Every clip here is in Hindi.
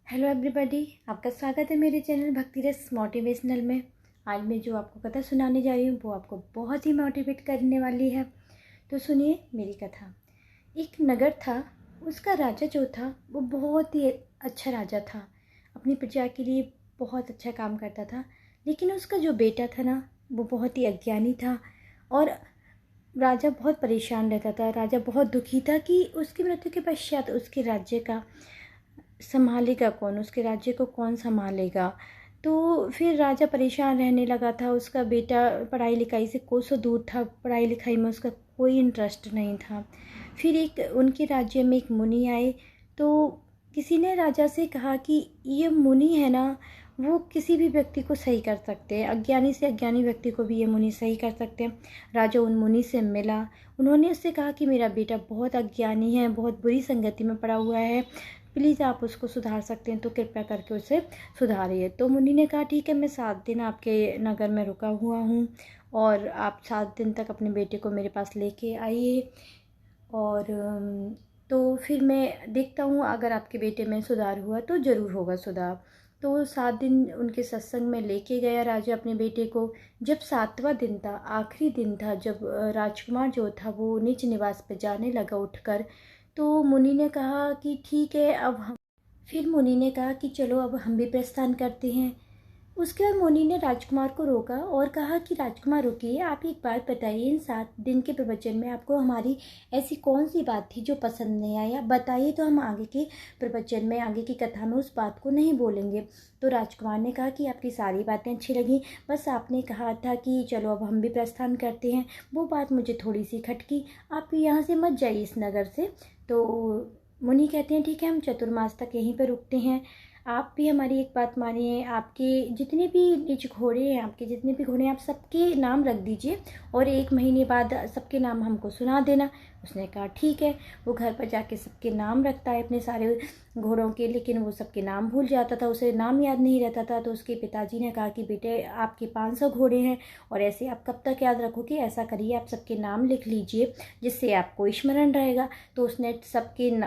हेलो एवरीबॉडी, आपका स्वागत है मेरे चैनल भक्ति रस मोटिवेशनल में। आज मैं जो आपको कथा सुनाने जा रही हूँ वो आपको बहुत ही मोटिवेट करने वाली है। तो सुनिए मेरी कथा। एक नगर था, उसका राजा जो था वो बहुत ही अच्छा राजा था। अपनी प्रजा के लिए बहुत अच्छा काम करता था, लेकिन उसका जो बेटा था ना वो बहुत ही अज्ञानी था। और राजा बहुत परेशान रहता था। राजा बहुत दुखी था कि उसकी मृत्यु के पश्चात उसके राज्य का संभालेगा कौन, उसके राज्य को कौन संभालेगा। तो फिर राजा परेशान रहने लगा था। उसका बेटा पढ़ाई लिखाई से कोसों दूर था, पढ़ाई लिखाई में उसका कोई इंटरेस्ट नहीं था। फिर एक उनके राज्य में एक मुनि आए। तो किसी ने राजा से कहा कि ये मुनि है ना, वो किसी भी व्यक्ति को सही कर सकते हैं, अज्ञानी से अज्ञानी व्यक्ति को भी ये मुनि सही कर सकते हैं। राजा उन मुनि से मिला। उन्होंने उससे कहा कि मेरा बेटा बहुत अज्ञानी है, बहुत बुरी संगति में पड़ा हुआ है, प्लीज़ आप उसको सुधार सकते हैं तो कृपया करके उसे सुधारिए। तो मुनि ने कहा ठीक है, मैं 7 दिन आपके नगर में रुका हुआ हूँ और आप 7 दिन तक अपने बेटे को मेरे पास लेके आइए, और तो फिर मैं देखता हूँ अगर आपके बेटे में सुधार हुआ तो ज़रूर होगा सुधार। तो 7 दिन उनके सत्संग में लेके गया राजा अपने बेटे को। जब 7वां दिन था, आखिरी दिन था, जब राजकुमार जो था वो नीच निवास पे जाने लगा उठकर, तो मुनि ने कहा कि ठीक है अब हम फिर मुनि ने कहा कि चलो अब हम भी प्रस्थान करते हैं। उसके बाद मुनि ने राजकुमार को रोका और कहा कि राजकुमार रुकिए, आप एक बात बताइए, इन 7 दिन के प्रवचन में आपको हमारी ऐसी कौन सी बात थी जो पसंद नहीं आई, आप बताइए तो हम आगे के प्रवचन में, आगे की कथा में उस बात को नहीं बोलेंगे। तो राजकुमार ने कहा कि आपकी सारी बातें अच्छी लगी, बस आपने कहा था कि चलो अब हम भी प्रस्थान करते हैं, वो बात मुझे थोड़ी सी खटकी, आप यहाँ से मत जाइए इस नगर से। तो मुनि कहते हैं ठीक है, हम चतुर्मास तक यहीं पर रुकते हैं, आप भी हमारी एक बात मानिए, आपके जितने भी नीच घोड़े हैं, आपके जितने भी घोड़े हैं, आप सबके नाम रख दीजिए और 1 महीने बाद सबके नाम हमको सुना देना। उसने कहा ठीक है। वो घर पर जाके सबके नाम रखता है अपने सारे घोड़ों के, लेकिन वो सबके नाम भूल जाता था, उसे नाम याद नहीं रहता था। तो उसके पिताजी ने कहा कि बेटे आपके 500 घोड़े हैं और ऐसे आप कब तक याद रखोगे, ऐसा करिए आप सबके नाम लिख लीजिए जिससे आपको स्मरण रहेगा। तो उसने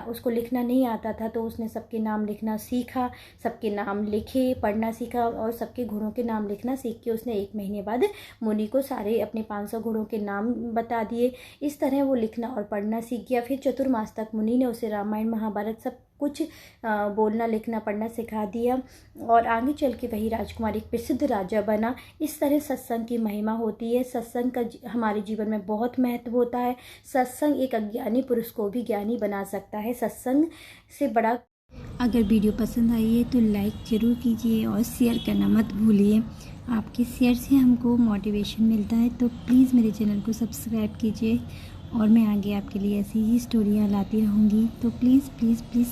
उसको लिखना नहीं आता था, तो उसने सबके नाम लिखना सीखा, सबके नाम लिखे, पढ़ना सीखा और सबके घोड़ों के नाम लिखना सीख के उसने 1 महीने बाद मुनि को सारे अपने 500 घोड़ों के नाम बता दिए। इस तरह वो लिखना और पढ़ना सीख गया। फिर चतुर्मास तक मुनि ने उसे रामायण महाभारत सब कुछ बोलना लिखना पढ़ना सिखा दिया और आगे चल के वही राजकुमार एक प्रसिद्ध राजा बना। इस तरह सत्संग की महिमा होती है। सत्संग का हमारे जीवन में बहुत महत्व होता है। सत्संग एक अज्ञानी पुरुष को भी ज्ञानी बना सकता है। सत्संग से बड़ा अगर वीडियो पसंद आई है तो लाइक ज़रूर कीजिए और शेयर करना मत भूलिए। आपके शेयर से हमको मोटिवेशन मिलता है, तो प्लीज़ मेरे चैनल को सब्सक्राइब कीजिए और मैं आगे आपके लिए ऐसी ही स्टोरियाँ लाती रहूँगी। तो प्लीज़ प्लीज़ प्लीज़